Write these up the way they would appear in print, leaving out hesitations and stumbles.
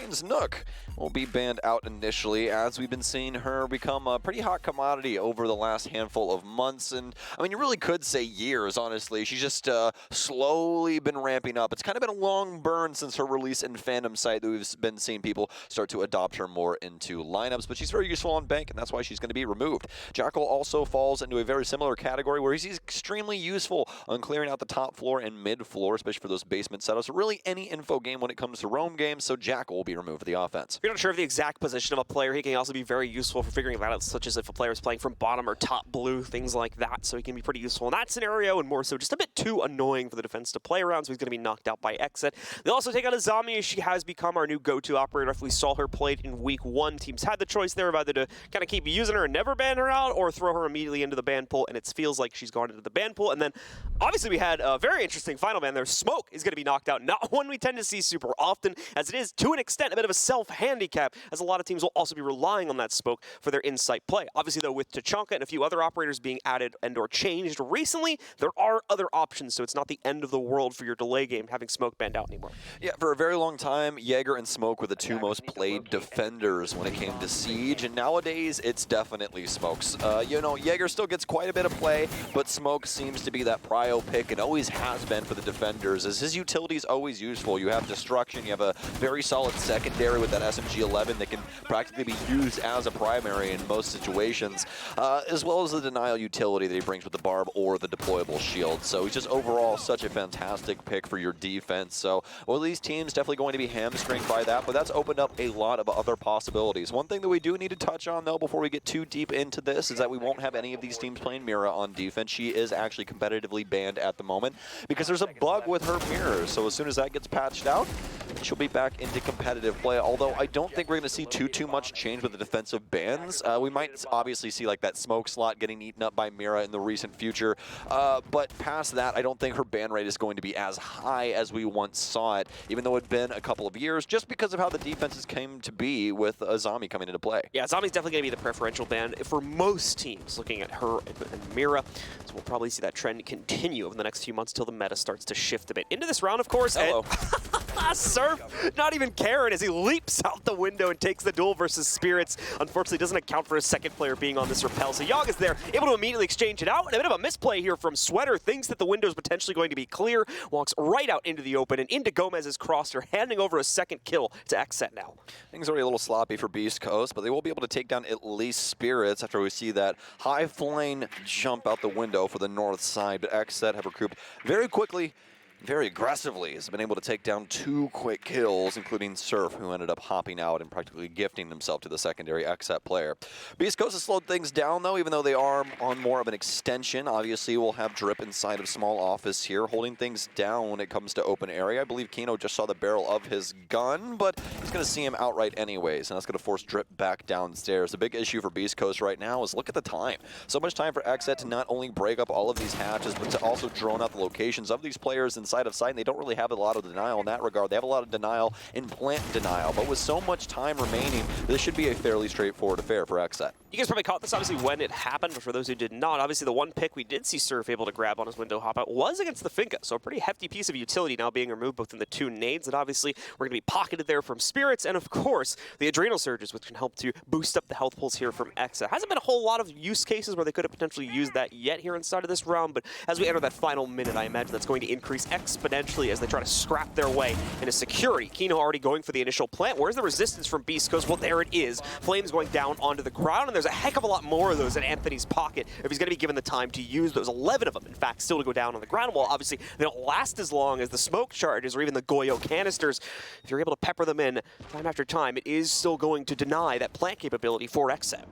means Nook will be banned out initially, as we've been seeing her become a pretty hot commodity over the last handful of months. And I mean, you really could say years, honestly. She's just slowly been ramping up. It's kind of been a long burn since her release in Fandom site that we've been seeing people start to adopt her more into lineups, but she's very useful on bank, and that's why she's going to be removed. Jackal also falls into a very similar category where he's extremely useful on clearing out the top floor and mid floor, especially for those basement setups, really any info game when it comes to roam games, so Jackal will be removed for the offense. If you're not sure of the exact position of a player, he can also be very useful for figuring that out, such as if a player is playing from bottom or top blue, things like that, so he can be pretty useful in that scenario, and more so just a bit too annoying for the defense to play around, so he's going to be knocked out by XSET. They also take out Azami, as she has become our new go-to operator. If we saw her played in week 1, teams had the choice there of either to kind of keep using her and never ban her out, or throw her immediately into the ban pool, and it feels like she's gone into the ban pool. And then, obviously, we had a very interesting final ban there. Smoke is going to be knocked out, not one we tend to see super often, as it is, to an extent, a bit of a self-handicap, as a lot of teams will also be relying on that Smoke for their insight play. Obviously, though, with Tachanka and a few other operators being added and or changed recently, there are other options, so it's not the end of the world for your delay game having Smoke banned out anymore. Yeah, for a very long time, Jaeger and Smoke were the two most played defenders when it came to Siege, and nowadays, it's definitely Smoke's. You know, Jaeger still gets quite a bit of play, but Smoke seems to be that prio pick and always has been for the defenders, as his utility is always useful. You have Destruction, you have a very solid secondary with that SMG-11 that can practically be used as a primary in most situations, as well as the denial utility that he brings with the Barb or the deployable shield. So he's just overall such a fantastic pick for your defense. So, well, these teams definitely going to be hamstringed by that, but that's opened up a lot of other possibilities. One thing that we do need to touch on, though, before we get too deep into this, is that we won't have any of these teams playing Mira on defense. She is actually competitively banned at the moment because there's a bug with her mirror. So as soon as that gets patched out, she'll be back into competitive play. Although I don't think we're going to see too much change with the defensive bans. We might obviously see like that Smoke slot getting eaten up by Mira in the recent future. But past that, I don't think her ban rate is going to be as high as we once saw it, even though it's been a couple of years, just because of how the defenses came to be with Azami coming into play. Yeah, Azami's definitely going to be the preferential ban for most teams looking at her and Mira. So we'll probably see that trend continue over the next few months until the meta starts to shift a bit. Into this round, of course, Hello. Surf not even caring as he leaps out the window and takes the duel versus Spirits. Unfortunately, doesn't account for a second player being on this rappel. So Yogg is there, able to immediately exchange it out. And a bit of a misplay here from Sweater. Thinks that the window is potentially going to be clear. Walks right out into the open and into Gomez's crosser, handing over a second kill to XSET now. Things are already a little sloppy for Beast Coast, but they will be able to take down at least Spirits after we see that high flying jump out the window for the north side. But XSET have recouped very quickly, very aggressively, has been able to take down 2 quick kills, including Surf, who ended up hopping out and practically gifting himself to the secondary XSET player. Beast Coast has slowed things down, though, even though they are on more of an extension. Obviously, we'll have Drip inside of small office here, holding things down when it comes to open area. I believe Kino just saw the barrel of his gun, but he's going to see him outright anyways, and that's going to force Drip back downstairs. The big issue for Beast Coast right now is look at the time. So much time for XSET to not only break up all of these hatches, but to also drone out the locations of these players inside of sight, and they don't really have a lot of denial in that regard. They have a lot of denial in plant denial, but with so much time remaining, this should be a fairly straightforward affair for XSET. You guys probably caught this, obviously, when it happened, but for those who did not, obviously the one pick we did see Surf able to grab on his window hop out was against the Finka, so a pretty hefty piece of utility now being removed both in the 2 nades that obviously were going to be pocketed there from Spirits, and of course, the Adrenal Surges, which can help to boost up the health pulls here from XSET. Hasn't been a whole lot of use cases where they could have potentially used that yet here inside of this round, but as we enter that final minute, I imagine that's going to increase exponentially as they try to scrap their way into security. Kino already going for the initial plant. Where's the resistance from Beast Coast? Well, there it is. Flames going down onto the ground, and there's a heck of a lot more of those in Anthony's pocket if he's going to be given the time to use those. 11 of them, in fact, still to go down on the ground. Well, obviously, they don't last as long as the smoke charges or even the Goyo canisters. If you're able to pepper them in time after time, it is still going to deny that plant capability for XSET.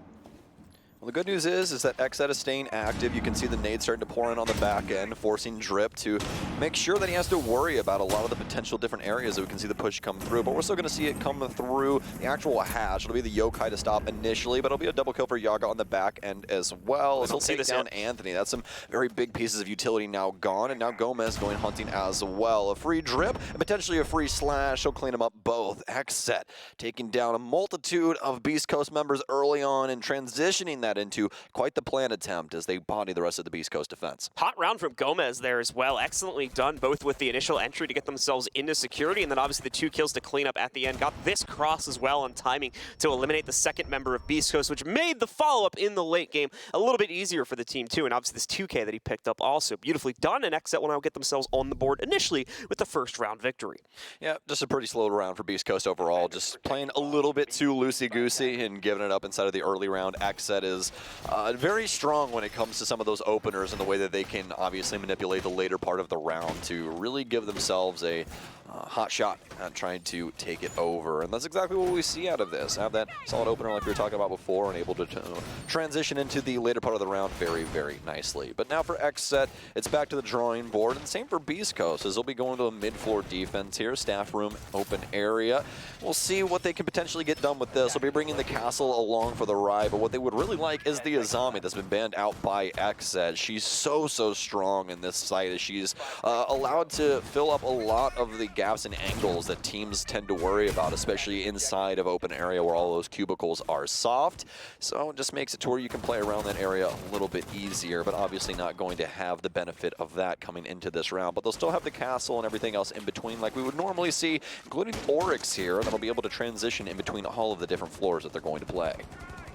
Well, the good news is that XSET is staying active. You can see the nades starting to pour in on the back end, forcing Drip to make sure that he has to worry about a lot of the potential different areas that we can see the push come through. But we're still going to see it come through the actual hatch. It'll be the Yokai to stop initially, but it'll be a double kill for Yaga on the back end as well. He'll take down Anthony. That's some very big pieces of utility now gone, and now Gomez going hunting as well. A free Drip and potentially a free slash. He'll clean them up both. XSET taking down a multitude of Beast Coast members early on and transitioning that that into quite the plan attempt as they body the rest of the Beast Coast defense. Hot round from Gomez there as well. Excellently done, both with the initial entry to get themselves into security and then obviously the 2 kills to clean up at the end. Got this cross as well on timing to eliminate the second member of Beast Coast, which made the follow-up in the late game a little bit easier for the team too. And obviously this 2K that he picked up also beautifully done, and XSET will now get themselves on the board initially with the first round victory. Yeah, just a pretty slow round for Beast Coast overall. Just playing a little bit too loosey-goosey and giving it up inside of the early round. XSET is very strong when it comes to some of those openers and the way that they can obviously manipulate the later part of the round to really give themselves a hot shot at trying to take it over. And that's exactly what we see out of this. Have that solid opener like we were talking about before and able to transition into the later part of the round very, very nicely. But now for XSET, it's back to the drawing board. And same for Beast Coast, as they'll be going to a mid-floor defense here. Staff room, open area. We'll see what they can potentially get done with this. They'll be bringing the castle along for the ride. But what they would really like is the Azami that's been banned out by XSET. She's so strong in this site as she's allowed to fill up a lot of the gaps and angles that teams tend to worry about, especially inside of open area where all those cubicles are soft. So it just makes it to where you can play around that area a little bit easier, but obviously not going to have the benefit of that coming into this round. But they'll still have the castle and everything else in between like we would normally see, including Oryx here, that'll be able to transition in between all of the different floors that they're going to play.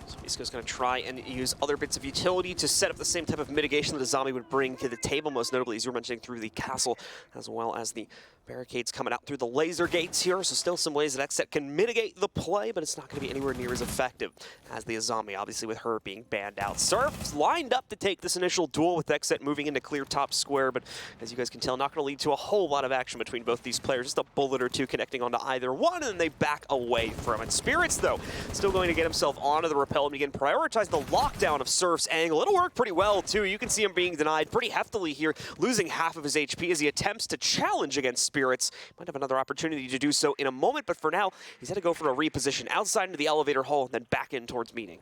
So Beastcoast going to try and use other bits of utility to set up the same type of mitigation that a zombie would bring to the table, most notably, as you were mentioning, through the castle, as well as the barricades coming out through the laser gates here. So still some ways that XSET can mitigate the play, but it's not going to be anywhere near as effective as the Azami, obviously with her being banned out. Surf's lined up to take this initial duel with XSET moving into clear top square, but as you guys can tell, not going to lead to a whole lot of action between both these players. Just a bullet or two connecting onto either one, and then they back away from it. Spirits, though, still going to get himself onto the rappel and begin prioritize the lockdown of Surf's angle. It'll work pretty well, too. You can see him being denied pretty heftily here, losing half of his HP as he attempts to challenge against Spirits. Might have another opportunity to do so in a moment, but for now, he's had to go for a reposition outside into the elevator hall and then back in towards meeting.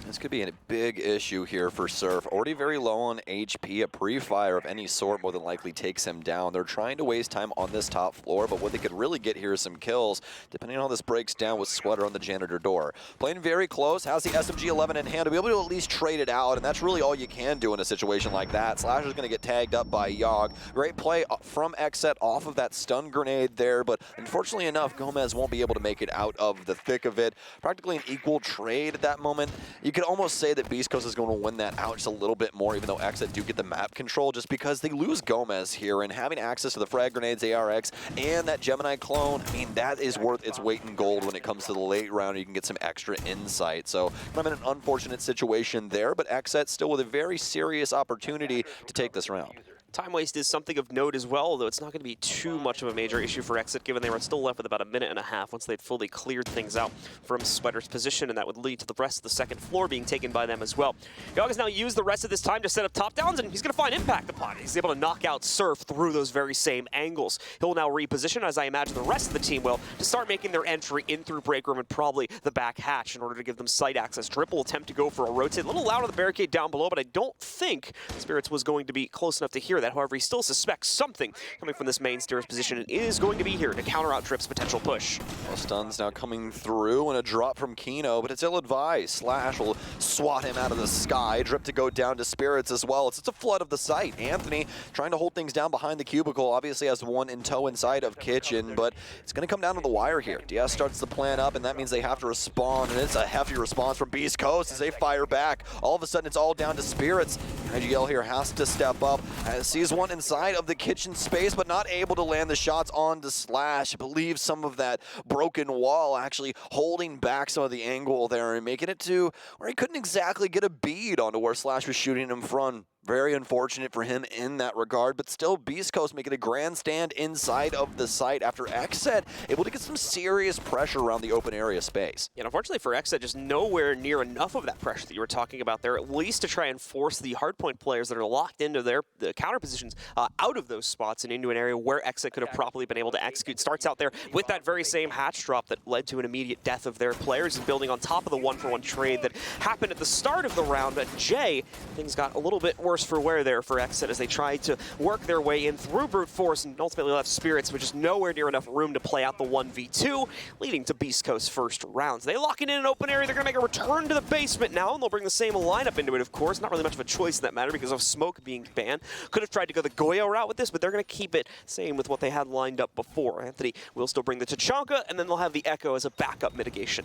This could be a big issue here for Surf. Already very low on HP. A pre-fire of any sort more than likely takes him down. They're trying to waste time on this top floor, but what they could really get here is some kills, depending on how this breaks down with Sweater on the janitor door. Playing very close, has the SMG-11 in hand to be able to at least trade it out, and that's really all you can do in a situation like that. Slasher's going to get tagged up by Yogg. Great play from XSET off of that stun grenade there, but unfortunately enough, Gomez won't be able to make it out of the thick of it. Practically an equal trade at that moment. You could almost say that Beast Coast is going to win that out just a little bit more, even though XSET do get the map control, just because they lose Gomez here, and having access to the frag grenades, ARX, and that Gemini clone, I mean, that is worth its weight in gold when it comes to the late round. You can get some extra insight. So I'm in an unfortunate situation there, but XSET still with a very serious opportunity to take this round. Time waste is something of note as well, though it's not going to be too much of a major issue for XSET, given they were still left with about a minute and a half once they'd fully cleared things out from Sweater's position, and that would lead to the rest of the second floor being taken by them as well. Yogg has now used the rest of this time to set up top downs, and he's going to find impact upon it. He's able to knock out Surf through those very same angles. He'll now reposition, as I imagine the rest of the team will, to start making their entry in through break room and probably the back hatch in order to give them site access. Triple attempt to go for a rotate. A little loud on the barricade down below, but I don't think Spirits was going to be close enough to hear that. However, he still suspects something coming from this main stairs position and is going to be here to counter out Drip's potential push. Well, stuns now coming through and a drop from Kino, but it's ill-advised. Slash will swat him out of the sky. Drip to go down to Spirits as well. It's a flood of the site. Anthony trying to hold things down behind the cubicle. Obviously has one in tow inside of Kitchen, but it's going to come down to the wire here. DS starts the plan up, and that means they have to respond, and it's a hefty response from Beast Coast as they fire back. All of a sudden, it's all down to Spirits. IGL here has to step up. Sees one inside of the kitchen space, but not able to land the shots onto Slash. I believe some of that broken wall actually holding back some of the angle there and making it to where he couldn't exactly get a bead onto where Slash was shooting him from. Very unfortunate for him in that regard, but still Beast Coast making a grandstand inside of the site after XSET able to get some serious pressure around the open area space. Yeah, unfortunately for XSET, just nowhere near enough of that pressure that you were talking about there, at least to try and force the hardpoint players that are locked into the counter positions out of those spots and into an area where XSET could have properly been able to execute. Starts out there with that very same hatch drop that led to an immediate death of their players and building on top of the one-for-one trade that happened at the start of the round. But Jay, things got a little bit worse worse for wear there for XSET as they try to work their way in through brute force and ultimately left Spirits with just nowhere near enough room to play out the 1v2, leading to Beast Coast's first rounds. They lock it in an open area. They're going to make a return to the basement now, and they'll bring the same lineup into it, of course. Not really much of a choice in that matter because of Smoke being banned. Could have tried to go the Goyo route with this, but they're going to keep it same with what they had lined up before. Anthony will still bring the Tachanka, and then they'll have the Echo as a backup mitigation.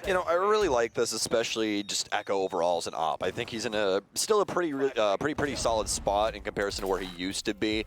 You know, I really like this, especially just Echo overall as an op. I think he's in still a pretty solid spot in comparison to where he used to be.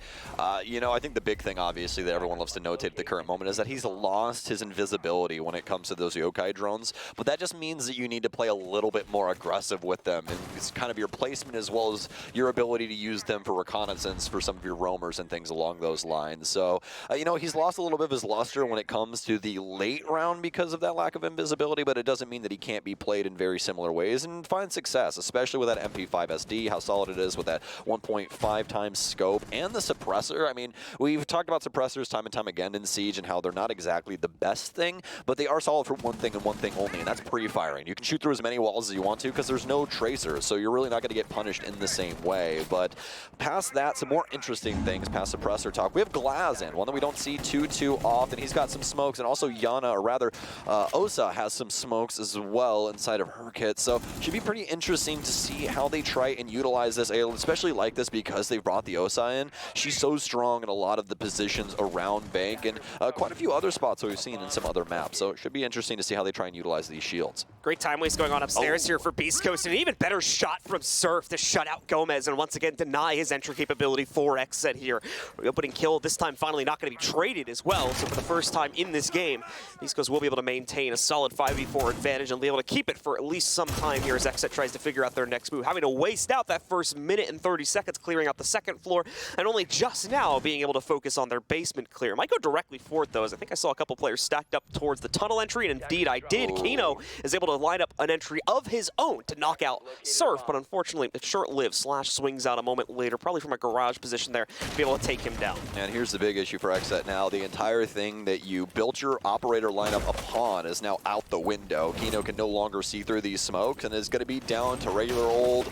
You know, I think the big thing, obviously, that everyone loves to notate at the current moment is that he's lost his invisibility when it comes to those yokai drones, but that just means that you need to play a little bit more aggressive with them, and it's kind of your placement as well as your ability to use them for reconnaissance for some of your roamers and things along those lines. So, you know, he's lost a little bit of his luster when it comes to the late round because of that lack of invisibility, but it doesn't mean that he can't be played in very similar ways and find success, especially with that MP5 SD, how solid it is with that 1.5 times scope and the suppressor. I mean, we've talked about suppressors time and time again in Siege and how they're not exactly the best thing, but they are solid for one thing and one thing only, and that's pre-firing. You can shoot through as many walls as you want to because there's no tracers, so you're really not going to get punished in the same way. But past that, some more interesting things past suppressor talk. We have Glazin, one that we don't see too often. He's got some smokes, and also Yana, or rather Osa, has some smokes as well inside of her kit, so should be pretty interesting to see how they try and utilize this. I especially like this because they've brought the Osa in. She's so strong in a lot of the positions around Bank and quite a few other spots that we've seen in some other maps, so it should be interesting to see how they try and utilize these shields. Great time waste going on upstairs here for Beast Coast, and an even better shot from Surf to shut out Gomez and once again deny his entry capability for XSET here. The opening kill this time finally not going to be traded as well, so for the first time in this game, Beast Coast will be able to maintain a solid 5v4 advantage and be able to keep it for at least some time here as XSET tries to figure out their next move, having to waste out that first minute and 30 seconds clearing out the second floor, and only just now being able to focus on their basement clear. Might go directly for it though, as I think I saw a couple players stacked up towards the tunnel entry, and indeed I did. Oh. Kino is able to line up an entry of his own to knock out Surf, but unfortunately it's short-lived. Slash swings out a moment later, probably from a garage position there, to be able to take him down. And here's the big issue for XSET now. The entire thing that you built your operator lineup upon is now out the window. Kino can no longer see through these smokes and is going to be down to regular old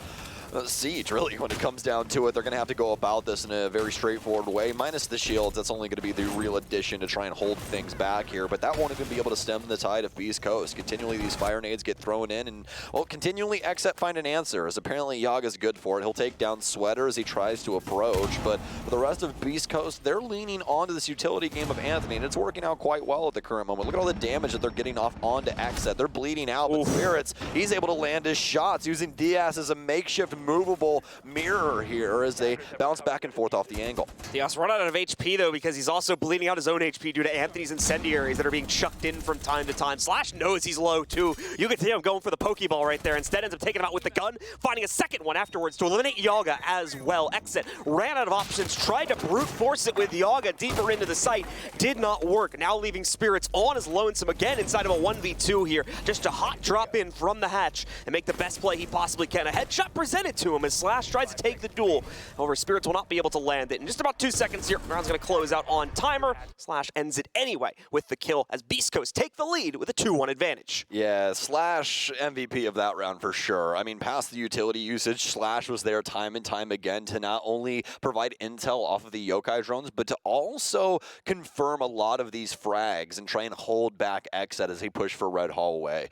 Siege, really, when it comes down to it. They're going to have to go about this in a very straightforward way. Minus the shields, that's only going to be the real addition to try and hold things back here, but that won't even be able to stem the tide of Beast Coast. Continually, these fire nades get thrown in, and, well, continually XSET find an answer, as apparently Yaga's good for it. He'll take down Sweater as he tries to approach, but for the rest of Beast Coast, they're leaning onto this utility game of Anthony, and it's working out quite well at the current moment. Look at all the damage that they're getting off onto XSET. They're bleeding out, but Spirits, he's able to land his shots using Diaz as a makeshift movable mirror here as they bounce back and forth off the angle. Diaz run out of HP though, because he's also bleeding out his own HP due to Anthony's incendiaries that are being chucked in from time to time. Slash knows he's low too. You can see him going for the Pokeball right there. Instead ends up taking him out with the gun, finding a second one afterwards to eliminate Yaga as well. XSET ran out of options, tried to brute force it with Yaga deeper into the site, did not work. Now leaving Spirits on his lonesome again inside of a 1v2 here. Just a hot drop in from the hatch and make the best play he possibly can. A headshot presented to him as Slash tries to take the duel. However, Spirits will not be able to land it. In just about 2 seconds here, round's going to close out on timer. Slash ends it anyway with the kill as Beast Coast take the lead with a 2-1 advantage. Yeah, Slash MVP of that round for sure. I mean, past the utility usage, Slash was there time and time again to not only provide intel off of the yokai drones, but to also confirm a lot of these frags and try and hold back XSET as he pushed for Red Hallway.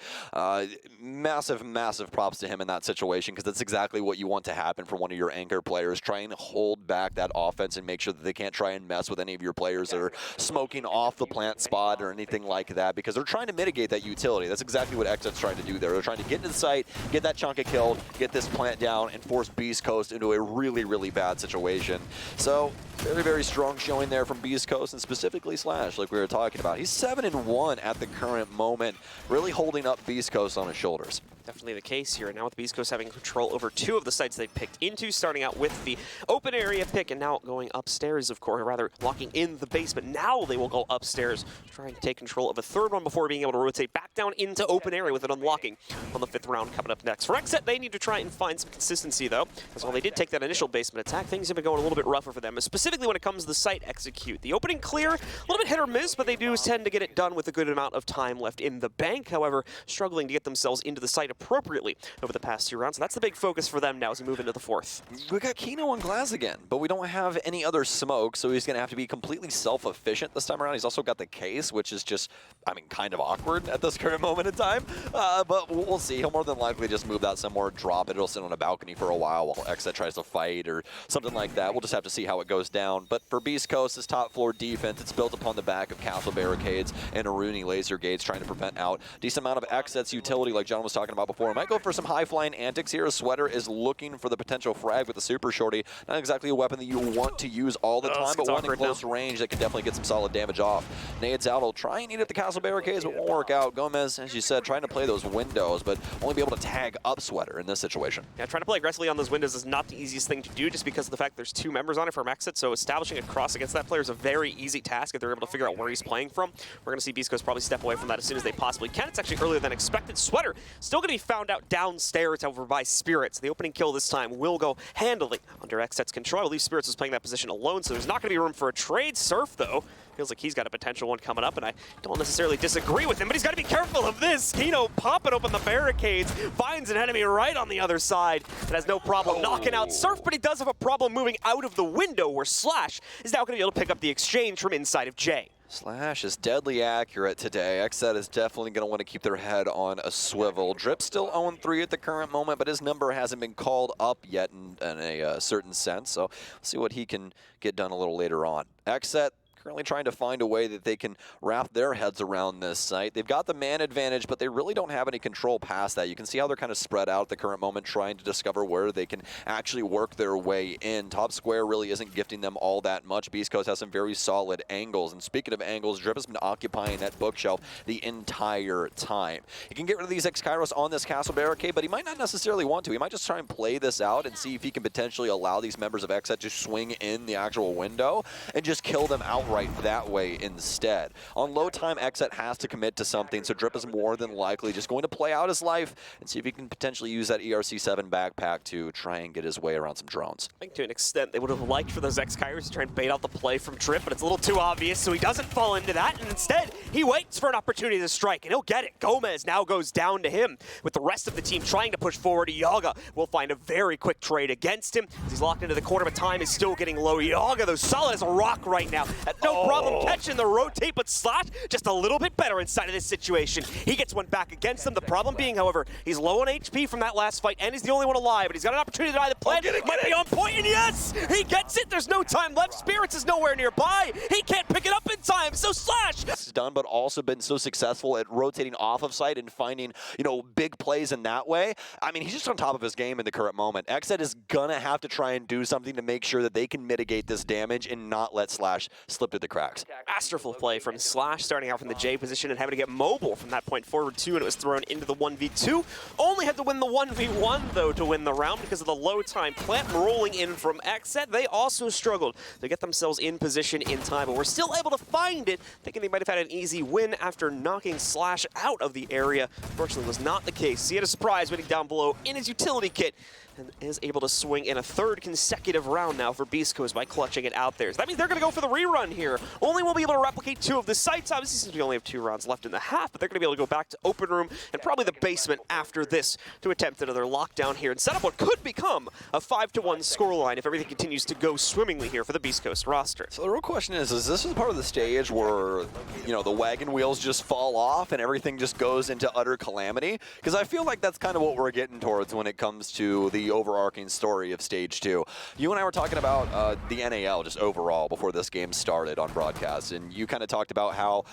Massive props to him in that situation, because that's exactly what you want to happen for one of your anchor players. Try and hold back that offense and make sure that they can't try and mess with any of your players that are smoking off the plant spot or anything like that, because they're trying to mitigate that utility. That's exactly what XSET's trying to do there. They're trying to get into the site, get that Chunka killed, get this plant down, and force Beast Coast into a really bad situation. So, very strong showing there from Beast Coast, and specifically Slash, like we were talking about. He's 7-1 at the current moment, really holding up Beast Coast on his shoulders. Definitely the case here. Now with Beast Coast having control over 2 of the sites they picked into, starting out with the open area pick and now going upstairs, of course, or rather locking in the basement. Now they will go upstairs, trying to take control of a 3rd one before being able to rotate back down into open area with it unlocking on the 5th round coming up next. For XSET, they need to try and find some consistency though, as while they did take that initial basement attack, things have been going a little bit rougher for them, specifically when it comes to the site execute. The opening clear, a little bit hit or miss, but they do tend to get it done with a good amount of time left in the bank. However, struggling to get themselves into the site appropriately over the past 2 rounds. So that's the big focus for them now as we move into the 4th. We got Kino on glass again, but we don't have any other smoke, so he's going to have to be completely self-efficient this time around. He's also got the case, which is just, I mean, kind of awkward at this current moment in time, but we'll see. He'll more than likely just move that somewhere, drop it. It'll sit on a balcony for a while XSET tries to fight or something like that. We'll just have to see how it goes down. But for Beast Coast, this top floor defense, it's built upon the back of castle barricades and Aruni laser gates trying to prevent out decent amount of XSET's utility like John was talking about before. Might go for some high-flying antics here. Sweater is looking for the potential frag with the super shorty. Not exactly a weapon that you want to use all the time, but one in close range that can definitely get some solid damage off. Nades out will try and eat at the castle barricades, but won't work out. Gomez, as you said, trying to play those windows, but only be able to tag up Sweater in this situation. Yeah, trying to play aggressively on those windows is not the easiest thing to do just because of the fact there's 2 members on it from XSET, so establishing a cross against that player is a very easy task if they're able to figure out where he's playing from. We're going to see Beast Coast probably step away from that as soon as they possibly can. It's actually earlier than expected. Sweater still going to be found out downstairs, however, by Spirits. The opening kill this time will go handily under XSET's control. I believe Spirits was playing that position alone, so there's not going to be room for a trade. Surf, though, feels like he's got a potential one coming up, and I don't necessarily disagree with him, but he's got to be careful of this. Kino popping open the barricades, finds an enemy right on the other side, and has no problem knocking out Surf, but he does have a problem moving out of the window where Slash is now going to be able to pick up the exchange from inside of Jay. Slash is deadly accurate today. XSET is definitely going to want to keep their head on a swivel. Drip's still 0-3 at the current moment, but his number hasn't been called up yet in a certain sense, so let's see what he can get done a little later on. XSET currently trying to find a way that they can wrap their heads around this site. They've got the man advantage, but they really don't have any control past that. You can see how they're kind of spread out at the current moment, trying to discover where they can actually work their way in. Top square really isn't gifting them all that much. Beast Coast has some very solid angles, and speaking of angles, Drip has been occupying that bookshelf the entire time. He can get rid of these X-Kairos on this castle barricade, but he might not necessarily want to. He might just try and play this out and see if he can potentially allow these members of XSET to swing in the actual window and just kill them outright that way instead. On low time, XSET has to commit to something, so Drip is more than likely just going to play out his life and see if he can potentially use that ERC-7 backpack to try and get his way around some drones. I think to an extent they would have liked for those X-Kairos to try and bait out the play from Drip, but it's a little too obvious, so he doesn't fall into that, and instead he waits for an opportunity to strike, and he'll get it. Gomez now goes down to him, with the rest of the team trying to push forward. Yaga will find a very quick trade against him as he's locked into the corner, but time is still getting low. Yaga, though, solid as a rock right now. No problem catching the rotate, but Slash just a little bit better inside of this situation. He gets one back against them. The problem being, however, he's low on HP from that last fight, and he's the only one alive, but he's got an opportunity to deny the plan. Might be on point, and yes! He gets it! There's no time left. Spirits is nowhere nearby. He can't pick it up in time, so Slash! It's done, but also been so successful at rotating off of site and finding, you know, big plays in that way. I mean, he's just on top of his game in the current moment. XSET is gonna have to try and do something to make sure that they can mitigate this damage and not let Slash slip through the cracks. Masterful play from Slash, starting out from the J position and having to get mobile from that point forward too, and it was thrown into the 1v2. Only had to win the 1v1 though to win the round because of the low time plant rolling in from XSET. They also struggled to get themselves in position in time, but were still able to find it, thinking they might have had an easy win after knocking Slash out of the area. Fortunately, was not the case. He had a surprise waiting down below in his utility kit, and is able to swing in a 3rd consecutive round now for Beast Coast by clutching it out there. So that means they're going to go for the rerun here. Only will be able to replicate 2 of the sites, obviously, since we only have 2 rounds left in the half, but they're going to be able to go back to open room and probably the basement after this to attempt another lockdown here and set up what could become a 5-1 scoreline if everything continues to go swimmingly here for the Beast Coast roster. So the real question is this part of the stage where, you know, the wagon wheels just fall off and everything just goes into utter calamity? Because I feel like that's kind of what we're getting towards when it comes to the overarching story of Stage 2. You and I were talking about the NAL just overall before this game started on broadcast, and you kind of talked about how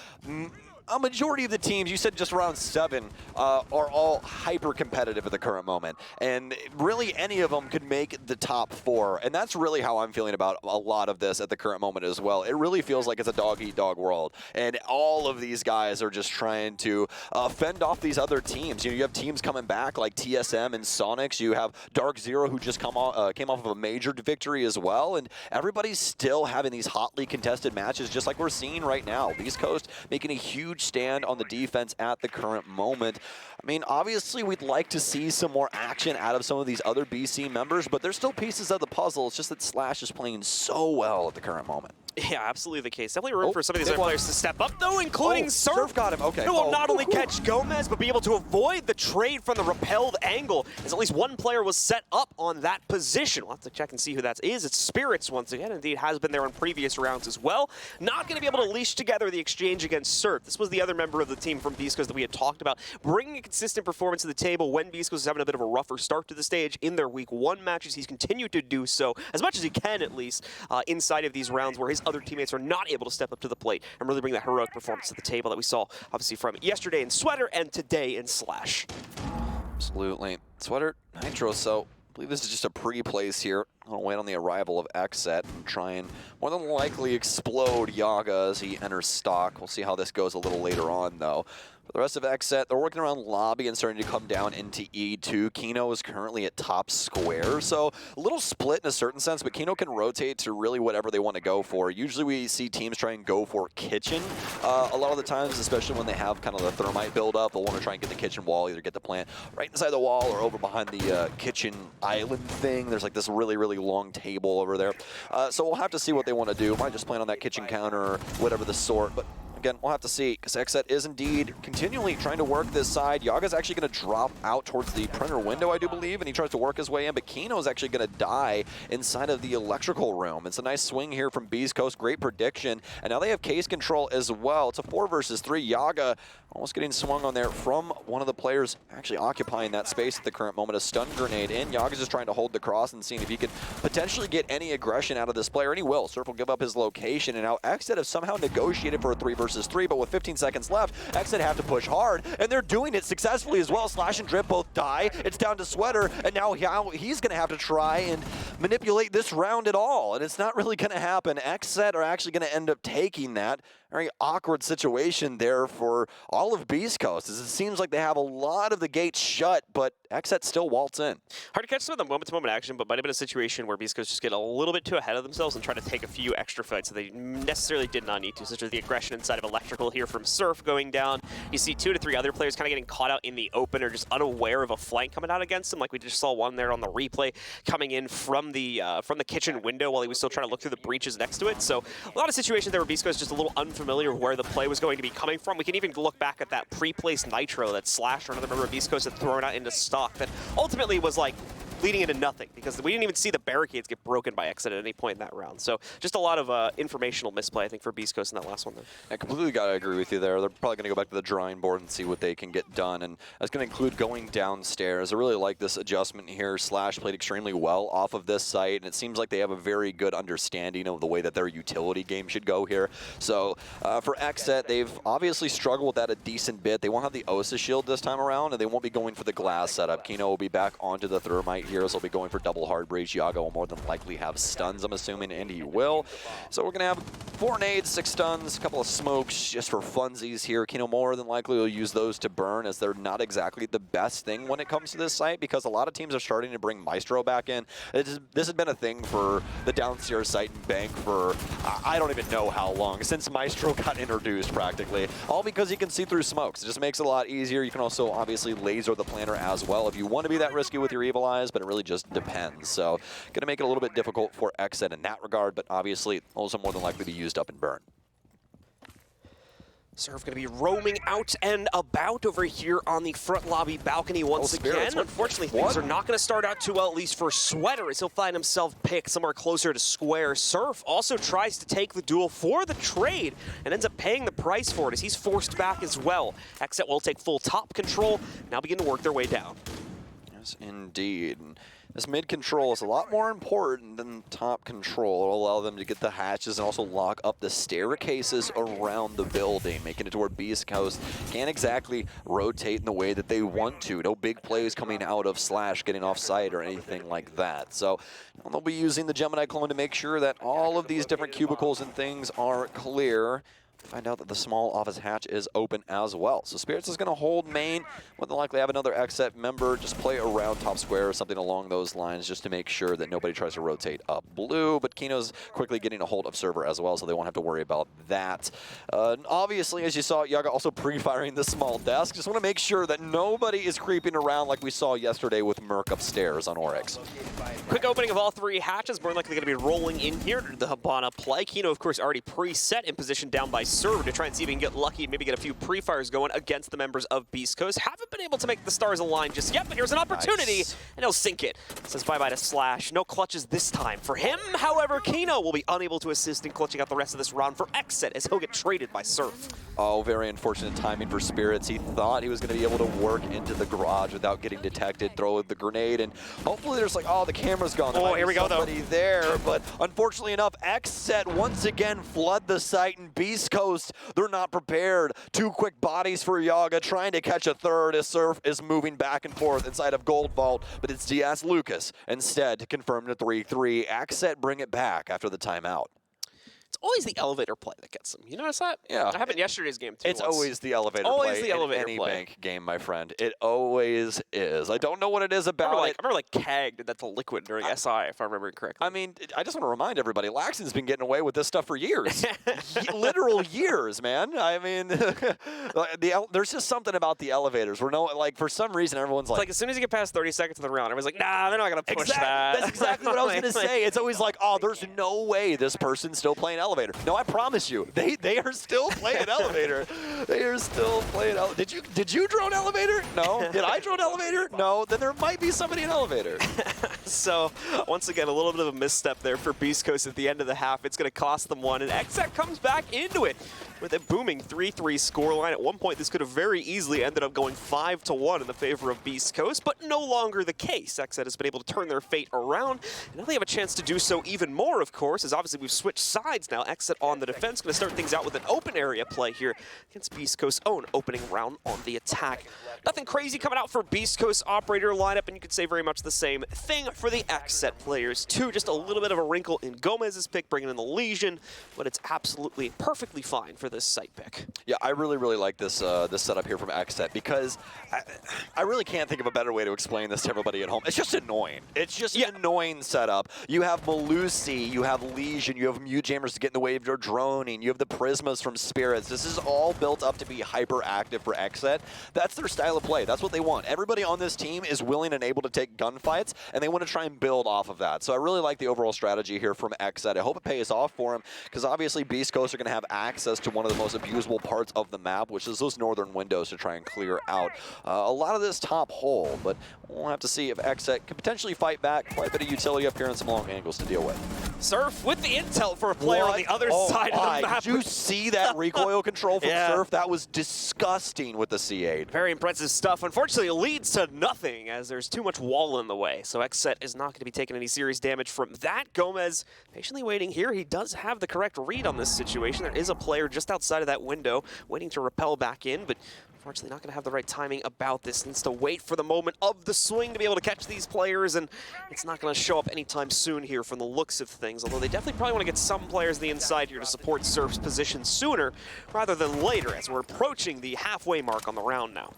a majority of the teams, you said just around 7, are all hyper-competitive at the current moment. And really any of them could make the top 4. And that's really how I'm feeling about a lot of this at the current moment as well. It really feels like it's a dog-eat-dog world. And all of these guys are just trying to fend off these other teams. You know, you have teams coming back like TSM and Sonics. You have Dark Zero, who just came off of a major victory as well. And everybody's still having these hotly contested matches just like we're seeing right now. Beast Coast making a huge stand on the defense at the current moment. I mean, obviously we'd like to see some more action out of some of these other BC members, but there's still pieces of the puzzle. It's just that Slash is playing so well at the current moment. Yeah, absolutely the case. Definitely room for some of these other players to step up, though, including Surf. Surf got him, okay. Who will not only catch Gomez, but be able to avoid the trade from the repelled angle, as at least one player was set up on that position. We'll have to check and see who that is. It's Spirits once again. Indeed, has been there in previous rounds as well. Not going to be able to leash together the exchange against Surf. This was the other member of the team from beastcoast that we had talked about, bringing a consistent performance to the table when beastcoast was having a bit of a rougher start to the stage in their Week 1 matches. He's continued to do so, as much as he can at least, inside of these rounds where his other teammates are not able to step up to the plate and really bring that heroic performance to the table that we saw, obviously, from yesterday in Sweater and today in Slash. Absolutely. Sweater, Nitro, so I believe this is just a pre-place here. I'll wait on the arrival of XSET and try and more than likely explode Yaga as he enters stock. We'll see how this goes a little later on, though. For the rest of XSET, they're working around lobby and starting to come down into E2. Kino is currently at top square, so a little split in a certain sense, but Kino can rotate to really whatever they want to go for. Usually we see teams try and go for kitchen a lot of the times, especially when they have kind of the thermite build-up. They'll want to try and get the kitchen wall, either get the plant right inside the wall or over behind the kitchen island thing. There's like this really, really long table over there. So we'll have to see what they want to do. Might just plan on that kitchen counter or whatever the sort, but again, we'll have to see, because XSET is indeed continually trying to work this side. Yaga's actually going to drop out towards the printer window, I do believe, and he tries to work his way in, but Kino's actually going to die inside of the electrical room. It's a nice swing here from beastcoast, great prediction, and now they have case control as well. It's a 4 versus 3. Yaga almost getting swung on there from one of the players actually occupying that space at the current moment. A stun grenade in. Yaga's just trying to hold the cross and seeing if he can potentially get any aggression out of this player, and he will. Surf will give up his location, and now XSET have somehow negotiated for a 3 versus 3, but with 15 seconds left, XSET have to push hard, and they're doing it successfully as well. Slash and Drip both die. It's down to Sweater, and now he's going to have to try and manipulate this round at all, and it's not really going to happen. XSET are actually going to end up taking that. Very awkward situation there for all of beastcoast, as it seems like they have a lot of the gates shut, but XSET still waltz in. Hard to catch some of the moment-to-moment action, but might have been a situation where beastcoast just get a little bit too ahead of themselves and try to take a few extra fights that they necessarily did not need to, such as the aggression inside of electrical here from Surf going down. You see 2 to 3 other players kind of getting caught out in the open or just unaware of a flank coming out against him, like we just saw one there on the replay coming in from the kitchen window while he was still trying to look through the breaches next to it. So a lot of situations there where beastcoast just a little unfamiliar with where the play was going to be coming from. We can even look back at that pre-placed Nitro that Slash or another member of beastcoast had thrown out into stock that ultimately was like leading into nothing, because we didn't even see the barricades get broken by XSET at any point in that round. So just a lot of informational misplay, I think, for beastcoast in that last one there. I completely got to agree with you there. They're probably going to go back to the drawing board and see what they can get done, and that's going to include going downstairs. I really like this adjustment here. Slash played extremely well off of this site, and it seems like they have a very good understanding of the way that their utility game should go here. So for XSET, they've obviously struggled with that a decent bit. They won't have the Osa shield this time around, and they won't be going for the glass setup. Kino will be back onto the thermite here, so he'll be going for double hard breach. Yaga will more than likely have stuns, I'm assuming, and he will. So we're going to have 4 nades, 6 stuns, a couple of smokes just for funsies here. Kino more than likely will use those to burn, as they're not exactly the best thing when it comes to this site, because a lot of teams are starting to bring Maestro back in. This has been a thing for the downstairs site and bank for I don't even know how long, since Maestro got introduced practically, all because he can see through smokes. It just makes it a lot easier. You can also obviously laser the planter as well if you want to be that risky with your evil eyes, but it really just depends. So going to make it a little bit difficult for XSET in that regard, but obviously also more than likely to be used up and burn. Surf going to be roaming out and about over here on the front lobby balcony once again. Unfortunately, things are not going to start out too well, at least for Sweater, as he'll find himself picked somewhere closer to square. Surf also tries to take the duel for the trade and ends up paying the price for it, as he's forced back as well. XSET will take full top control, now begin to work their way down. Yes, indeed. This mid control is a lot more important than top control. It'll allow them to get the hatches and also lock up the staircases around the building, making it to where beastcoast can't exactly rotate in the way that they want to. No big plays coming out of Slash getting off site or anything like that. So they'll be using the Gemini clone to make sure that all of these different cubicles and things are clear. Find out that the small office hatch is open as well. So Spirits is going to hold main. More than likely have another XSET member just play around top square or something along those lines just to make sure that nobody tries to rotate up blue. But Kino's quickly getting a hold of server as well, so they won't have to worry about that. Obviously, as you saw, Yaga also pre-firing the small desk. Just want to make sure that nobody is creeping around like we saw yesterday with Merc upstairs on Oryx. Quick opening of all three hatches. More likely going to be rolling in here to the Hibana play. Kino, of course, already preset in position down by server to try and see if he can get lucky and maybe get a few pre-fires going against the members of Beast Coast. Haven't been able to make the stars align just yet, but here's an opportunity, and he'll sink it. Says bye-bye to Slash. No clutches this time for him. However, Kino will be unable to assist in clutching out the rest of this round for XSET as he'll get traded by Surf. Oh, very unfortunate timing for Spirits. He thought he was going to be able to work into the garage without getting detected, throw the grenade, and hopefully there's like, oh, the camera's gone. Oh, here we go, though. There, but unfortunately enough, XSET once again flood the site, and Beast Coast, they're not prepared. Two quick bodies for Yaga, trying to catch a third as Surf is moving back and forth inside of Gold Vault, but it's Diaz Lucas instead to confirm the 3-3. XSET bring it back after the timeout. It's always the elevator play that gets them. You notice that? Yeah. It happened yesterday's game, too. It's always the elevator play in any bank game, my friend. It always is. I don't know what it is about it. I remember like CAG did that to Liquid during SI, if I remember correctly. I mean, I just want to remind everybody, Laxton's been getting away with this stuff for years. Literal years, man. I mean, there's just something about the elevators where for some reason, everyone's like... as soon as you get past 30 seconds of the round, everyone's like, nah, they're not going to push that. That's exactly what I was going to say. It's always like, oh, there's no way this person's still playing elevator. No, I promise you, they are still playing elevator. They are still playing elevator. Did you drone elevator? No. Did I drone elevator? No. Then there might be somebody in elevator. So, once again, a little bit of a misstep there for Beast Coast at the end of the half. It's going to cost them one, and XSET comes back into it with a booming 3-3 scoreline. At one point, this could have very easily ended up going 5-1 in the favor of Beast Coast, but no longer the case. XSET has been able to turn their fate around, and now they have a chance to do so even more, of course, as obviously we've switched sides now. XSET on the defense, going to start things out with an open area play here against Beast Coast's own opening round on the attack. Nothing crazy coming out for Beast Coast operator lineup, and you could say very much the same thing for the XSET players too. Just a little bit of a wrinkle in Gomez's pick, bringing in the Legion, but it's absolutely perfectly fine for this site pick. Yeah, I really, really like this this setup here from XSET because I really can't think of a better way to explain this to everybody at home. It's just annoying. It's just an annoying setup. You have Malusi, you have Legion, you have Mute Jammers to get in the way of your droning, you have the Prismas from Spirits. This is all built up to be hyper active for XSET. That's their style of play. That's what they want. Everybody on this team is willing and able to take gunfights, and they want to try and build off of that. So I really like the overall strategy here from XSET. I hope it pays off for them, because obviously Beast Coast are going to have access to one of the most abusable parts of the map, which is those northern windows to try and clear out a lot of this top hole. But we'll have to see if XSET can potentially fight back. Quite a bit of utility up here and some long angles to deal with. Surf with the intel for a player on the other side of the map. Did you see that recoil control from Surf? That was disgusting with the C8. Very impressive stuff. Unfortunately, it leads to nothing as there's too much wall in the way. So XSET is not going to be taking any serious damage from that. Gomez patiently waiting here. He does have the correct read on this situation. There is a player just outside of that window waiting to rappel back in, but unfortunately not going to have the right timing about this. Needs to wait for the moment of the swing to be able to catch these players, and it's not going to show up anytime soon here from the looks of things, although they definitely probably want to get some players on the inside here to support Surf's position sooner rather than later, as we're approaching the halfway mark on the round now.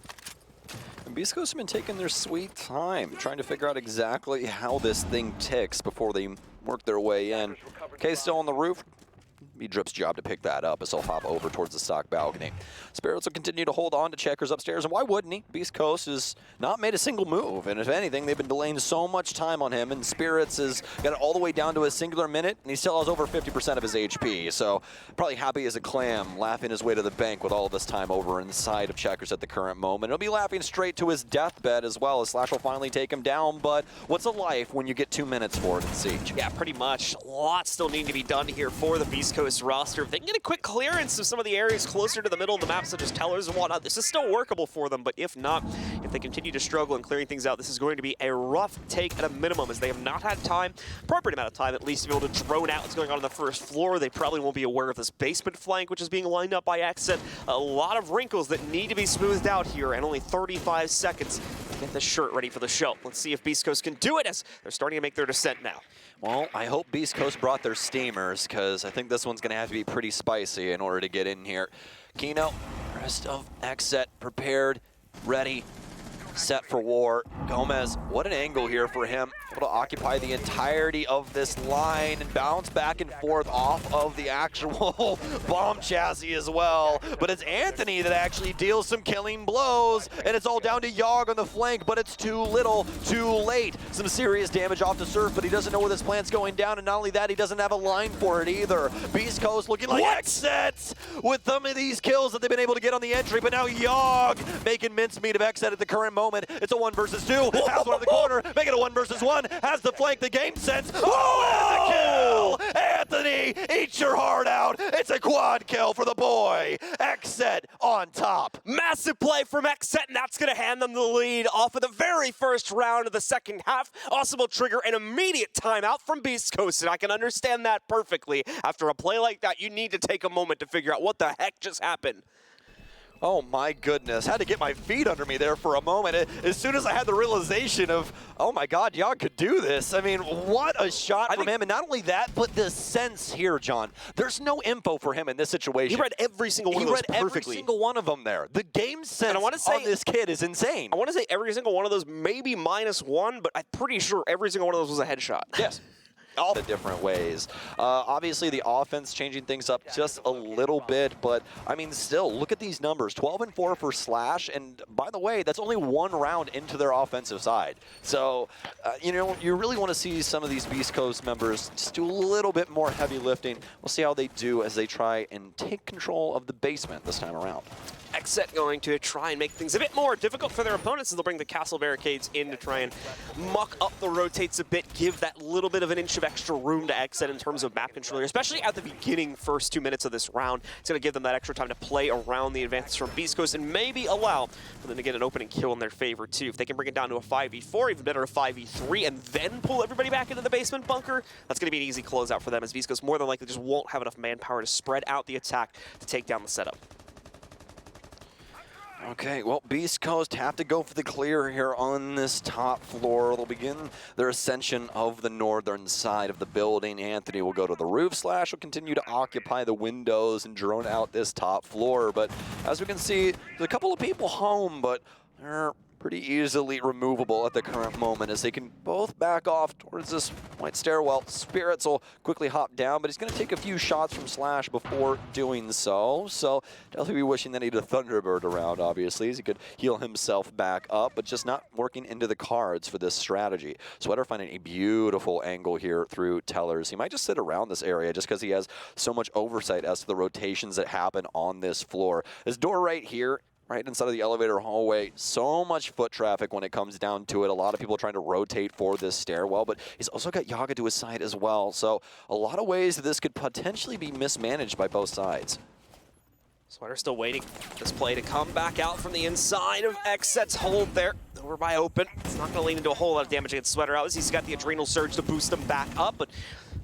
And Beast Coast have been taking their sweet time, trying to figure out exactly how this thing ticks before they work their way in. K's still on the roof. Be Drip's job to pick that up as he'll hop over towards the stock balcony. Spirits will continue to hold on to Checkers upstairs, and why wouldn't he? Beast Coast has not made a single move, and if anything, they've been delaying so much time on him, and Spirits has got it all the way down to a singular minute, and he still has over 50% of his HP, so probably happy as a clam, laughing his way to the bank with all of this time over inside of Checkers at the current moment. He'll be laughing straight to his deathbed as well, as Slash will finally take him down, but what's a life when you get 2 minutes for it in Siege? Yeah, pretty much. Lots still need to be done here for the Beast Coast roster. If they can get a quick clearance of some of the areas closer to the middle of the map, such as tellers and whatnot, this is still workable for them, but if not, if they continue to struggle in clearing things out, this is going to be a rough take at a minimum, as they have not had time, appropriate amount of time at least, to be able to drone out what's going on the first floor. They probably won't be aware of this basement flank, which is being lined up by XSET. A lot of wrinkles that need to be smoothed out here, and only 35 seconds to get this shirt ready for the show. Let's see if Beast Coast can do it, as they're starting to make their descent now. Well, I hope Beast Coast brought their steamers, because I think this one's one's going to have to be pretty spicy in order to get in here. Kino, rest of XSET prepared, ready, set for war. Gomez, what an angle here for him. Able to occupy the entirety of this line and bounce back and forth off of the actual bomb chassis as well. But it's Anthony that actually deals some killing blows, and it's all down to Yogg on the flank, but it's too little, too late. Some serious damage off the surf, but he doesn't know where this plant's going down, and not only that, he doesn't have a line for it either. Beast Coast looking like XSET with some of these kills that they've been able to get on the entry, but now Yogg making mincemeat of XSET at the current moment. It's a 1 versus 2. Has one in the corner. Make it a 1 versus 1. Has the flank, the game sense. Oh, and a kill! Anthony, eat your heart out. It's a quad kill for the boy. XSET on top. Massive play from XSET, and that's going to hand them the lead off of the very first round of the second half. Also will trigger an immediate timeout from Beast Coast, and I can understand that perfectly. After a play like that, you need to take a moment to figure out what the heck just happened. Oh my goodness, had to get my feet under me there for a moment. As soon as I had the realization of, oh my God, Yogg could do this. I mean, what a shot from him. And not only that, but the sense here, John. There's no info for him in this situation. He read every single one of those perfectly. He read every single one of them there. The game sense on this kid is insane. I want to say every single one of those maybe -1, but I'm pretty sure every single one of those was a headshot. Yes. All the different ways. Obviously, the offense changing things up just a little bit, but I mean, still, look at these numbers: 12 and 4 for Slash, and by the way, that's only 1 round into their offensive side. So, you know, you really want to see some of these Beast Coast members just do a little bit more heavy lifting. We'll see how they do as they try and take control of the basement this time around. XSET going to try and make things a bit more difficult for their opponents as they'll bring the castle barricades in to try and muck up the rotates a bit, give that little bit of an inch of extra room to XSET in terms of map control, especially at the beginning first 2 minutes of this round. It's going to give them that extra time to play around the advances from Beast Coast and maybe allow for them to get an opening kill in their favor too. If they can bring it down to a 5v4, even better a 5v3, and then pull everybody back into the basement bunker, that's going to be an easy closeout for them, as Beast Coast more than likely just won't have enough manpower to spread out the attack to take down the setup. Okay, well, Beast Coast have to go for the clear here on this top floor. They'll begin their ascension of the northern side of the building. Anthony will go to the roof. Slash will continue to occupy the windows and drone out this top floor. But as we can see, there's a couple of people home, but they're pretty easily removable at the current moment as they can both back off towards this white stairwell. Spirits will quickly hop down, but he's going to take a few shots from Slash before doing so. So definitely be wishing that he had a Thunderbird around, obviously, as he could heal himself back up, but just not working into the cards for this strategy. Sweater finding a beautiful angle here through Tellers. He might just sit around this area just because he has so much oversight as to the rotations that happen on this floor. This door right here, right inside of the elevator hallway, so much foot traffic when it comes down to it. A lot of people trying to rotate for this stairwell, but he's also got Yaga to his side as well. So a lot of ways that this could potentially be mismanaged by both sides. Sweater still waiting for this play to come back out from the inside of XSET's hold there. Over by open. It's not going to lead into a whole lot of damage against Sweater. Obviously, he's got the adrenal surge to boost him back up, but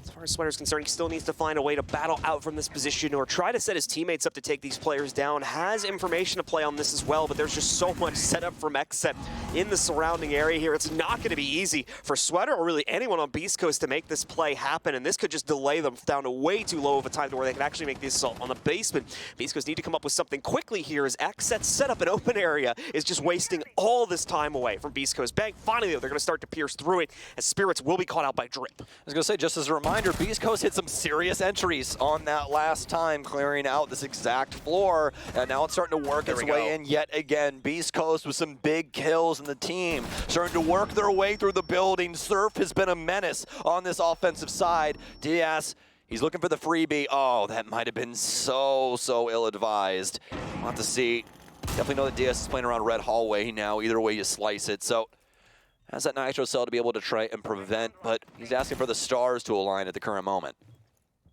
as far as Sweater's concerned, he still needs to find a way to battle out from this position or try to set his teammates up to take these players down. Has information to play on this as well, but there's just so much set up from XSET in the surrounding area here. It's not going to be easy for Sweater or really anyone on Beast Coast to make this play happen, and this could just delay them down to way too low of a time to where they can actually make the assault on the basement. Beast Coast need to come up with something quickly here as XSET's set up an open area is just wasting all this time away from Beast Coast. Bang, finally though, they're going to start to pierce through it as Spirits will be caught out by Drip. I was going to say, just as a reminder, Beast Coast hit some serious entries on that last time, clearing out this exact floor, and now it's starting to work its way in yet again. Beast Coast with some big kills in the team, starting to work their way through the building. Surf has been a menace on this offensive side. Diaz, he's looking for the freebie. Oh, that might have been so ill-advised. We'll have to see. Definitely know that Diaz is playing around red hallway now, either way you slice it. So has that nitro cell to be able to try and prevent, but he's asking for the stars to align at the current moment.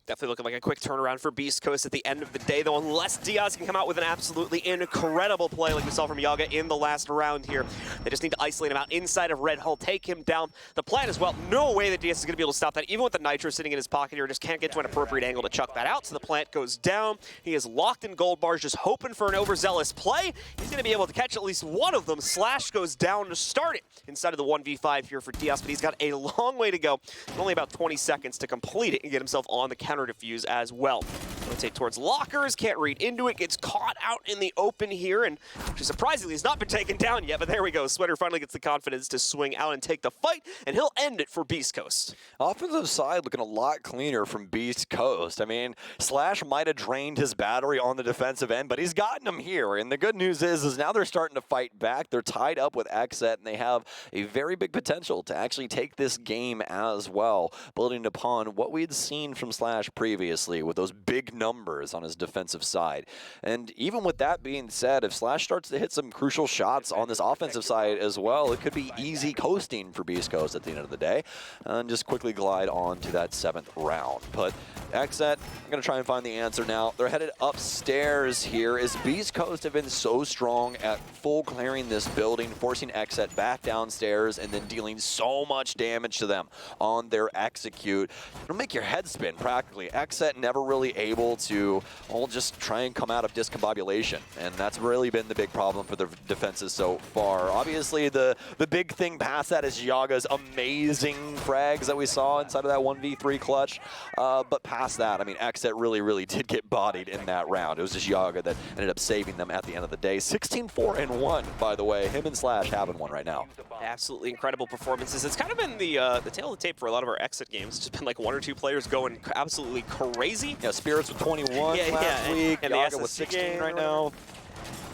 Definitely looking like a quick turnaround for Beast Coast at the end of the day, though, unless Diaz can come out with an absolutely incredible play like we saw from Yaga in the last round here. They just need to isolate him out inside of Red Hull, take him down. The plan as well, no way that Diaz is going to be able to stop that, even with the nitro sitting in his pocket here, just can't get to an appropriate angle to chuck that out, so the plant goes down. He is locked in gold bars, just hoping for an overzealous play. He's going to be able to catch at least one of them. Slash goes down to start it inside of the 1v5 here for Diaz, but he's got a long way to go, and only about 20 seconds to complete it and get himself on the counter defuse as well. Rotate towards lockers, can't read into it, gets caught out in the open here, and which surprisingly has not been taken down yet, but there we go. Sweater finally gets the confidence to swing out and take the fight, and he'll end it for Beast Coast. Offensive side looking a lot cleaner from Beast Coast. I mean, Slash might have drained his battery on the defensive end, but he's gotten them here, and the good news is now they're starting to fight back. They're tied up with XSET, and they have a very big potential to actually take this game as well, building upon what we'd seen from Slash previously with those big numbers on his defensive side. And even with that being said, if Slash starts to hit some crucial shots on this offensive side as well, it could be easy coasting for Beast Coast at the end of the day, and just quickly glide on to that 7th round. But XSET, I'm going to try and find the answer now. They're headed upstairs here as Beast Coast have been so strong at full clearing this building, forcing XSET back downstairs and then dealing so much damage to them on their execute. It'll make your head spin practically. XSET never really able to just try and come out of discombobulation, and that's really been the big problem for their defenses so far. Obviously, the big thing past that is Yaga's amazing frags that we saw inside of that 1v3 clutch, but past that, I mean, XSET really did get bodied in that round. It was just Yaga that ended up saving them at the end of the day. 16-4-1, by the way. Him and Slash having one right now. Absolutely incredible performances. It's kind of been the tail of the tape for a lot of our XSET games. It's just been like 1 or 2 players going absolutely crazy. Yeah, Spirits with 21 last week, and Yaga with 16 right now.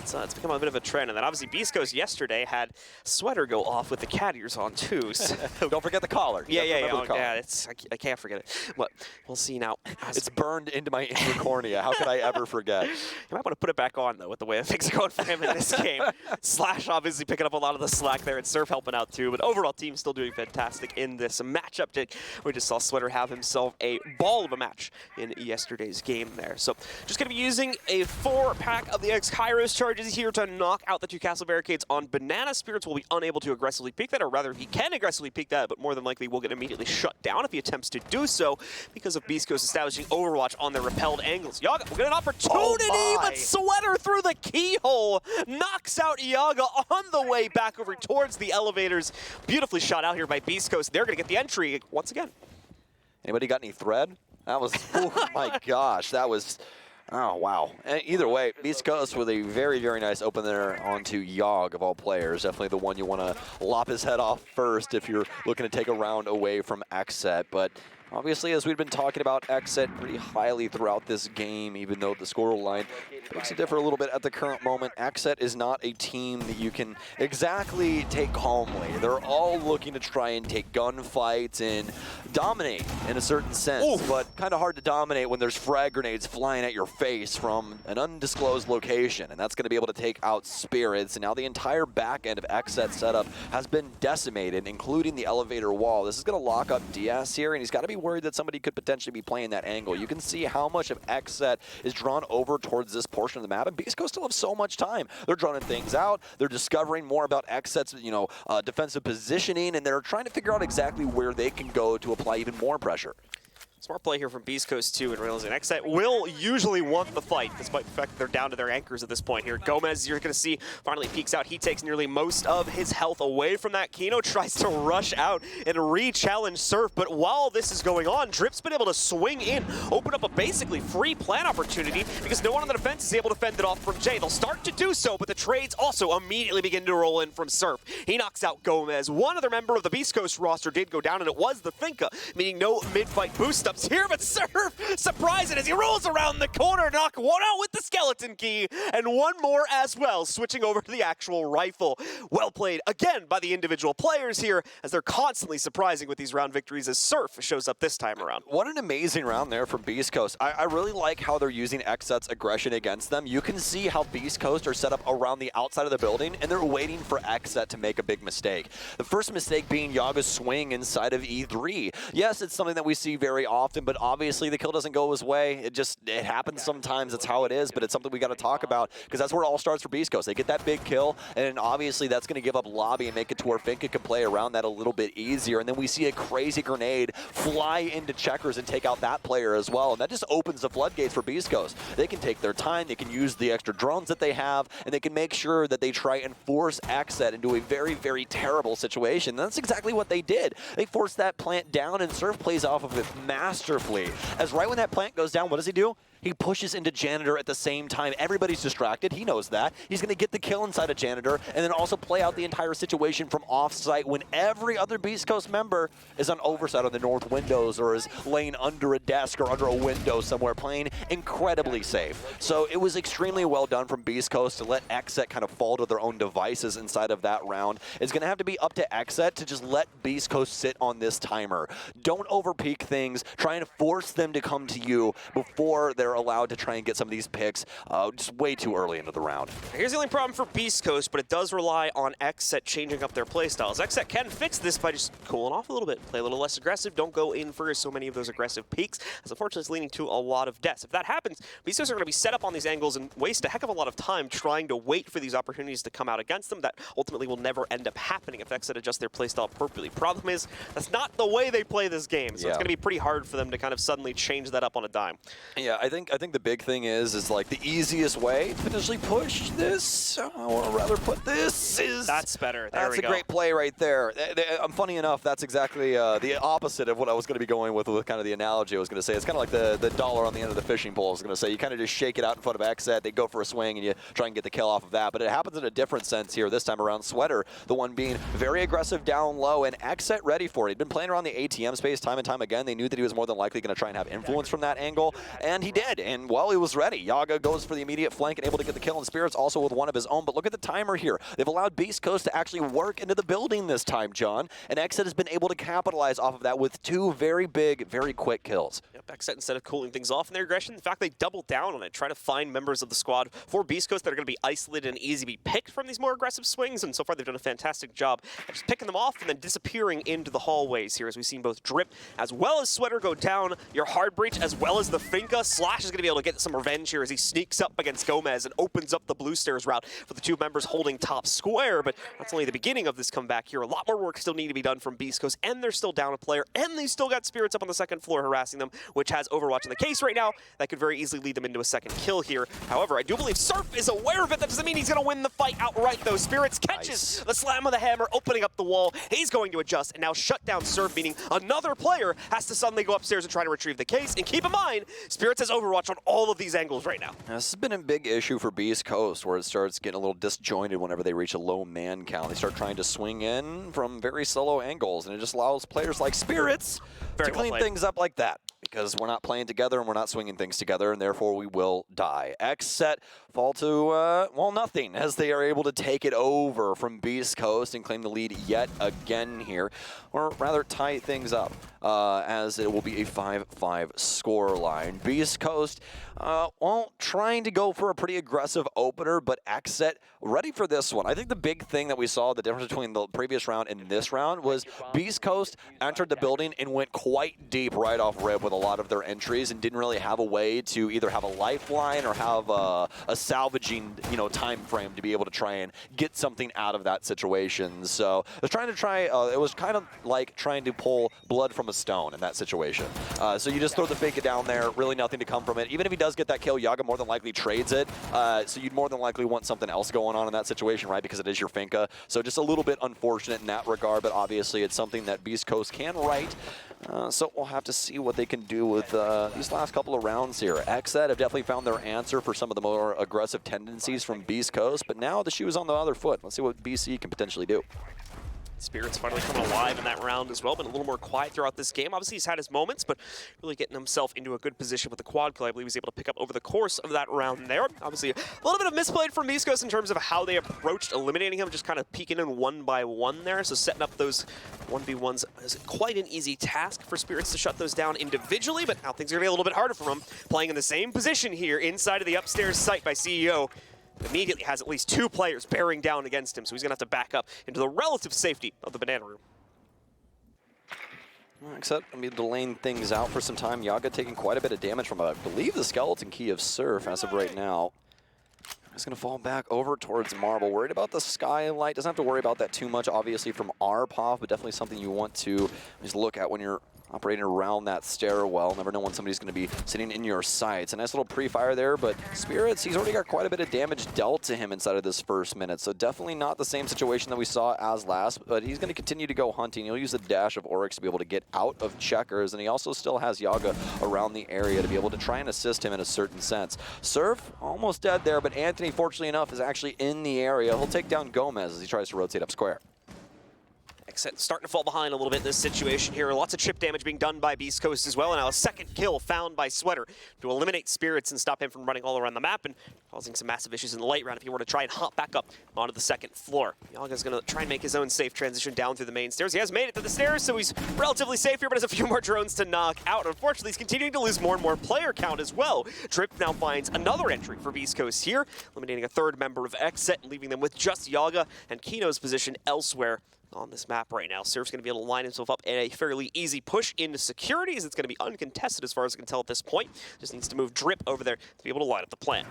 It's become a bit of a trend. And then obviously Beast Coast yesterday had Sweater go off with the cat ears on too. So don't forget the collar. Yeah. I can't forget it. But we'll see now. It's burned into my inner cornea. How could I ever forget? You might want to put it back on though with the way things are going for him in this game. Slash obviously picking up a lot of the slack there, and Surf helping out too. But overall team still doing fantastic in this matchup. We just saw Sweater have himself a ball of a match in yesterday's game there. So just going to be using a 4-pack of the X-Kairos charge is here to knock out the 2 castle barricades on Banana. Spirits will be unable to aggressively peek that, or rather he can aggressively peek that, but more than likely will get immediately shut down if he attempts to do so because of Beast Coast establishing Overwatch on their repelled angles. Yaga will get an opportunity, but Sweater through the keyhole knocks out Yaga on the way back over towards the elevators. Beautifully shot out here by Beast Coast. They're going to get the entry once again. Anybody got any thread? That was, oh my gosh, that was... Oh, wow. Either way, Beast Coast with a very nice opener onto Yogg, of all players. Definitely the one you want to lop his head off first if you're looking to take a round away from XSET. But obviously, as we've been talking about XSET pretty highly throughout this game, even though the score line makes it differ a little bit at the current moment, XSET is not a team that you can exactly take calmly. They're all looking to try and take gunfights and dominate in a certain sense, but kind of hard to dominate when there's frag grenades flying at your face from an undisclosed location, and that's going to be able to take out Spirits. And now the entire back end of XSET setup has been decimated, including the elevator wall. This is going to lock up Diaz here, and he's got to be worried that somebody could potentially be playing that angle. You can see how much of XSET is drawn over towards this portion of the map, and Beast Coast still have so much time. They're drawing things out, they're discovering more about XSET's defensive positioning, and they're trying to figure out exactly where they can go to apply even more pressure. Smart play here from Beast Coast 2 and realizing XSET will usually want the fight, despite the fact that they're down to their anchors at this point here. Gomez, you're going to see, finally peeks out. He takes nearly most of his health away from that. Kino tries to rush out and re-challenge Surf, but while this is going on, Drip's been able to swing in, open up a basically free plant opportunity because no one on the defense is able to fend it off from Jay. They'll start to do so, but the trades also immediately begin to roll in from Surf. He knocks out Gomez. One other member of the Beast Coast roster did go down, and it was the Finka, meaning no mid-fight boost-ups here, but Surf surprising as he rolls around the corner, knock one out with the skeleton key, and one more as well, switching over to the actual rifle. Well played again by the individual players here, as they're constantly surprising with these round victories as Surf shows up this time around. What an amazing round there from Beast Coast. I really like how they're using XSET's aggression against them. You can see how Beast Coast are set up around the outside of the building, and they're waiting for XSET to make a big mistake. The first mistake being Yaga's swing inside of E3. Yes, it's something that we see very often, but obviously the kill doesn't go his way. It happens sometimes. It's how it is, but it's something we got to talk about because that's where it all starts for Beast Coast. They get that big kill, and obviously that's going to give up lobby and make it to where Finka can play around that a little bit easier. And then we see a crazy grenade fly into Checkers and take out that player as well, and that just opens the floodgates for Beast Coast. They can take their time, they can use the extra drones that they have, and they can make sure that they try and force XSET into a very terrible situation. And that's exactly what they did. They forced that plant down, and Surf plays off of it massively masterfully. As right when that plant goes down, what does he do? He pushes into Janitor at the same time. Everybody's distracted. He knows that. He's going to get the kill inside of Janitor and then also play out the entire situation from off-site when every other Beast Coast member is on oversight on the north windows or is laying under a desk or under a window somewhere, playing incredibly safe. So it was extremely well done from Beast Coast to let XSET kind of fall to their own devices inside of that round. It's going to have to be up to XSET to just let Beast Coast sit on this timer. Don't overpeak things. Try and force them to come to you before they're allowed to try and get some of these picks just way too early into the round. Here's the only problem for Beast Coast, but it does rely on XSET changing up their playstyles. XSET can fix this by just cooling off a little bit, play a little less aggressive, don't go in for so many of those aggressive peaks, as unfortunately it's leading to a lot of deaths. If that happens, Beast Coast are going to be set up on these angles and waste a heck of a lot of time trying to wait for these opportunities to come out against them that ultimately will never end up happening if XSET adjust their playstyle appropriately. Problem is, that's not the way they play this game, so it's going to be pretty hard for them to kind of suddenly change that up on a dime. Yeah, I think the big thing is like the easiest way to potentially push this, or rather put this, is... That's better. There That's a great play right there. Funny enough, that's exactly the opposite of what I was going to be going with kind of the analogy I was going to say. It's kind of like the dollar on the end of the fishing pole I was going to say. You kind of just shake it out in front of XSET, they go for a swing, and you try and get the kill off of that. But it happens in a different sense here. This time around, Sweater, the one being very aggressive down low, and XSET ready for it. He'd been playing around the ATM space time and time again. They knew that he was more than likely going to try and have influence from that angle, and he did. And while he was ready, Yaga goes for the immediate flank and able to get the kill, and Spirits also with one of his own. But look at the timer here. They've allowed Beast Coast to actually work into the building this time, John, and XSET has been able to capitalize off of that with two very big, very quick kills. Yep, XSET, instead of cooling things off in their aggression, in fact, they double down on it, try to find members of the squad for Beast Coast that are going to be isolated and easy to be picked from these more aggressive swings, and so far they've done a fantastic job at just picking them off and then disappearing into the hallways here, as we've seen both Drip as well as Sweater go down. Your hard breach as well as the Finka. Slash is going to be able to get some revenge here as he sneaks up against Gomez and opens up the blue stairs route for the two members holding top square, but that's only the beginning of this comeback here. A lot more work still need to be done from Beast Coast, and they're still down a player, and they still got Spirits up on the second floor harassing them, which has Overwatch in the case right now. That could very easily lead them into a second kill here. However, I do believe Surf is aware of it. That doesn't mean he's going to win the fight outright, though. Spirits catches the slam of the hammer, opening up the wall. He's going to adjust and now shut down Surf, meaning another player has to suddenly go upstairs and try to retrieve the case. And keep in mind, Spirits has Overwatch on all of these angles right now. This has been a big issue for Beast Coast, where it starts getting a little disjointed whenever they reach a low man count. They start trying to swing in from very solo angles, and it just allows players like Spirits to clean things up like that, because we're not playing together and we're not swinging things together, and therefore we will die. XSET fall to, well, nothing, as they are able to take it over from Beast Coast and claim the lead yet again here, or rather tie things up, as it will be a 5-5 scoreline. Beast Coast, well, trying to go for a pretty aggressive opener, but XSET ready for this one. I think the big thing that we saw, the difference between the previous round and this round, was Beast Coast entered the building and went quite deep right off rip with a lot of their entries and didn't really have a way to either have a lifeline or have a salvaging, time frame to be able to try and get something out of that situation. So it was kind of like trying to pull blood from a stone in that situation. So you just throw the fake it down there, really nothing to come from it. Even if he does get that kill, Yaga more than likely trades it. So you'd more than likely want something else going on in that situation, right? Because it is your Finka. So just a little bit unfortunate in that regard, but obviously it's something that Beast Coast can right. So we'll have to see what they can do with these last couple of rounds here. XSET have definitely found their answer for some of the more aggressive tendencies from Beast Coast, but now the shoe is on the other foot. Let's see what BC can potentially do. Spirits finally coming alive in that round as well, been a little more quiet throughout this game. Obviously, he's had his moments, but really getting himself into a good position with the quad kill. I believe he was able to pick up over the course of that round there. Obviously, a little bit of misplayed from Beast Coast in terms of how they approached eliminating him, just kind of peeking in one by one there. So setting up those 1v1s is quite an easy task for Spirits to shut those down individually, but now things are going to be a little bit harder for him. Playing in the same position here inside of the upstairs site by CEO. Immediately has at least two players bearing down against him, so he's going to have to back up into the relative safety of the banana room. Except going to be delaying things out for some time. Yaga taking quite a bit of damage from, I believe, the skeleton key of Surf as of right now. He's going to fall back over towards Marble. Worried about the skylight. Doesn't have to worry about that too much, obviously, from our POV, but definitely something you want to just look at when you're operating around that stairwell. Never know when somebody's going to be sitting in your sights. A nice little pre-fire there, but Spirits, he's already got quite a bit of damage dealt to him inside of this first minute, so definitely not the same situation that we saw as last, but he's going to continue to go hunting. He'll use the dash of Oryx to be able to get out of checkers, and he also still has Yaga around the area to be able to try and assist him in a certain sense. Surf, almost dead there, but Anthony, fortunately enough, is actually in the area. He'll take down Gomez as he tries to rotate up square. XSET starting to fall behind a little bit in this situation here. Lots of chip damage being done by Beast Coast as well, and now a second kill found by Sweater to eliminate Spirits and stop him from running all around the map and causing some massive issues in the late round if he were to try and hop back up onto the second floor. Yaga's going to try and make his own safe transition down through the main stairs. He has made it to the stairs, so he's relatively safe here, but has a few more drones to knock out. Unfortunately, he's continuing to lose more and more player count as well. Drip now finds another entry for Beast Coast here, eliminating a third member of XSET, leaving them with just Yaga and Kino's position elsewhere on this map right now. Surf's going to be able to line himself up in a fairly easy push into securities. It's going to be uncontested as far as I can tell at this point. Just needs to move Drip over there to be able to line up the plan.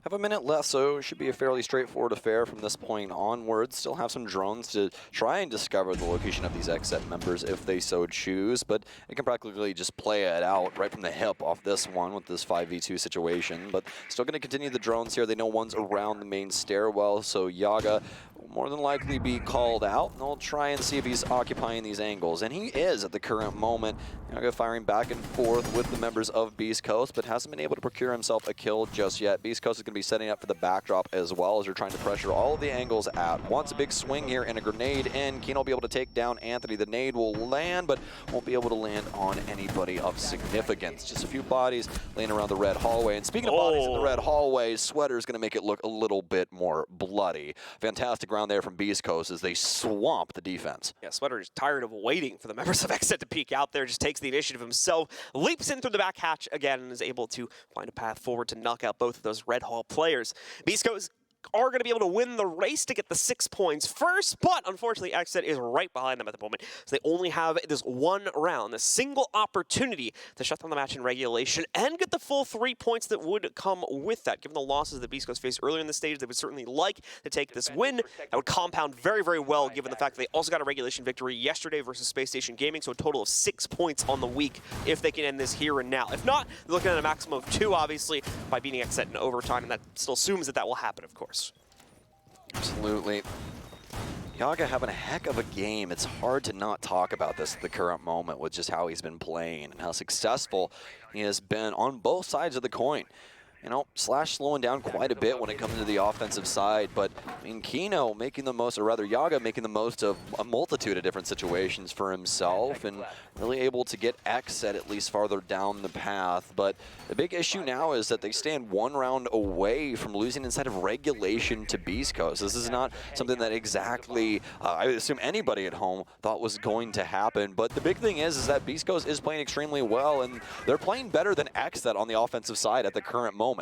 Have a minute left, so it should be a fairly straightforward affair from this point onwards. Still have some drones to try and discover the location of these XSET members if they so choose, but it can practically just play it out right from the hip off this one with this 5v2 situation. But still going to continue the drones here. They know one's around the main stairwell, so Yaga will more than likely be called out, and they'll try and see if he's occupying these angles. And he is at the current moment. Yaga firing back and forth with the members of Beast Coast, but hasn't been able to procure himself a kill just yet. Beast Coast is going to be setting up for the backdrop as well as they're trying to pressure all of the angles at once. A big swing here and a grenade in. Kino will be able to take down Anthony. The nade will land, but won't be able to land on anybody of significance. Just a few bodies laying around the red hallway. And speaking of bodies in the red hallway, Sweater is going to make it look a little bit more bloody. Fantastic round there from Beast Coast as they swamp the defense. Yeah, Sweater is tired of waiting for the members of XSET to peek out there, just takes the initiative himself, leaps in through the back hatch again, and is able to find a path forward to knock out both of those red hall players. Beast Coast are going to be able to win the race to get the 6 points first, but unfortunately XSET is right behind them at the moment. So they only have this one round, this single opportunity to shut down the match in regulation and get the full 3 points that would come with that. Given the losses that Beast Coast faced earlier in the stage, they would certainly like to take this win. That would compound very, very well given the fact that they also got a regulation victory yesterday versus Space Station Gaming, so a total of 6 points on the week if they can end this here and now. If not, they're looking at a maximum of 2, obviously, by beating XSET in overtime, and that still assumes that that will happen, of course. Absolutely. Yaga having a heck of a game. It's hard to not talk about this at the current moment with just how he's been playing and how successful he has been on both sides of the coin. You know, Slash slowing down quite a bit when it comes to the offensive side, but I mean, Kino making the most, or rather Yaga making the most of a multitude of different situations for himself and really able to get XSET at least farther down the path. But the big issue now is that they stand 1 round away from losing inside of regulation to Beast Coast. This is not something that exactly, I assume anybody at home thought was going to happen. But the big thing is that Beast Coast is playing extremely well, and they're playing better than XSET on the offensive side at the current moment.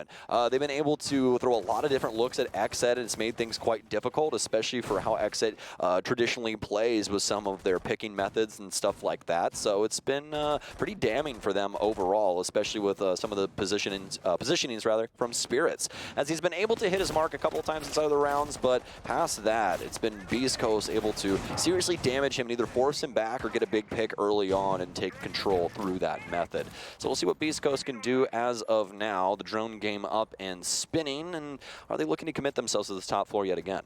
They've been able to throw a lot of different looks at XSET, and it's made things quite difficult, especially for how XSET traditionally plays with some of their picking methods and stuff like that. So it's been pretty damning for them overall, especially with some of the positionings rather from Spirits, as he's been able to hit his mark a couple of times inside of the rounds, but past that, it's been Beast Coast able to seriously damage him and either force him back or get a big pick early on and take control through that method. So we'll see what Beast Coast can do as of now. The drone game up and spinning, and are they looking to commit themselves to this top floor yet again?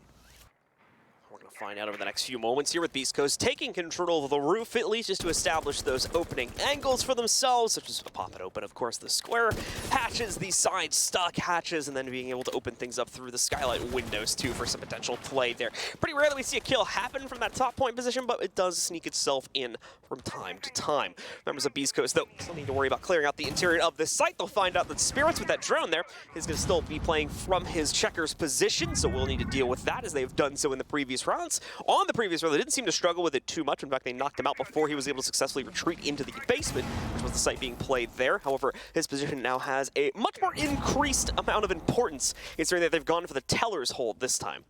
We're going to find out over the next few moments here with Beast Coast taking control of the roof, at least just to establish those opening angles for themselves, such as pop it open, of course, the square hatches, the side stuck hatches, and then being able to open things up through the skylight windows, too, for some potential play there. Pretty rarely we see a kill happen from that top point position, but it does sneak itself in from time to time. Members of Beast Coast, though, still need to worry about clearing out the interior of this site. They'll find out that Spirits with that drone there is going to still be playing from his checkers position, so we'll need to deal with that as they've done so in the previous rounds. On the previous round, they didn't seem to struggle with it too much. In fact, they knocked him out before he was able to successfully retreat into the basement, which was the site being played there. However, his position now has a much more increased amount of importance, considering that they've gone for the teller's hold this time.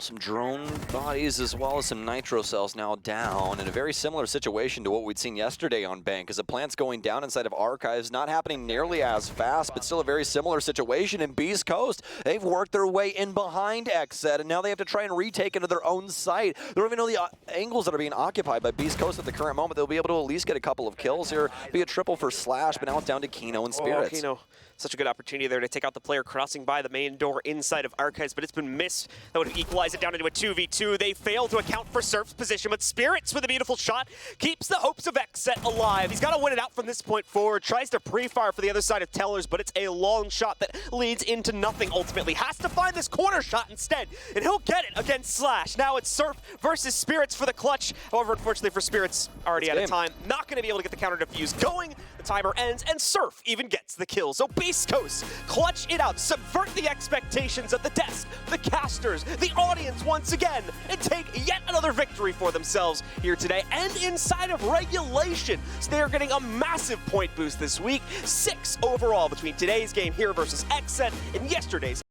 Some drone bodies as well as some nitro cells now down in a very similar situation to what we'd seen yesterday on Bank, as the plant's going down inside of Archives, not happening nearly as fast, but still a very similar situation in Beast Coast. They've worked their way in behind XSET, and now they have to try and retake into their own site. They don't even know the angles that are being occupied by Beast Coast at the current moment. They'll be able to at least get a couple of kills here, be a triple for Slash, but now it's down to Kino and Spirits. Kino. Such a good opportunity there to take out the player crossing by the main door inside of Archives, but it's been missed. That would equalize it down into a 2v2. They fail to account for Surf's position, but Spirits with a beautiful shot keeps the hopes of XSET alive. He's got to win it out from this point forward. Tries to pre-fire for the other side of Tellers, but it's a long shot that leads into nothing ultimately. Has to find this corner shot instead, and he'll get it against Slash. Now it's Surf versus Spirits for the clutch. However, unfortunately for Spirits, already out of time. Not going to be able to get the counter defuse going. The timer ends, and Surf even gets the kill. So Beast Coast clutch it out, subvert the expectations of the desk, the casters, the audience once again, and take yet another victory for themselves here today and inside of regulation. So they are getting a massive point boost this week, 6 overall between today's game here versus XSET and yesterday's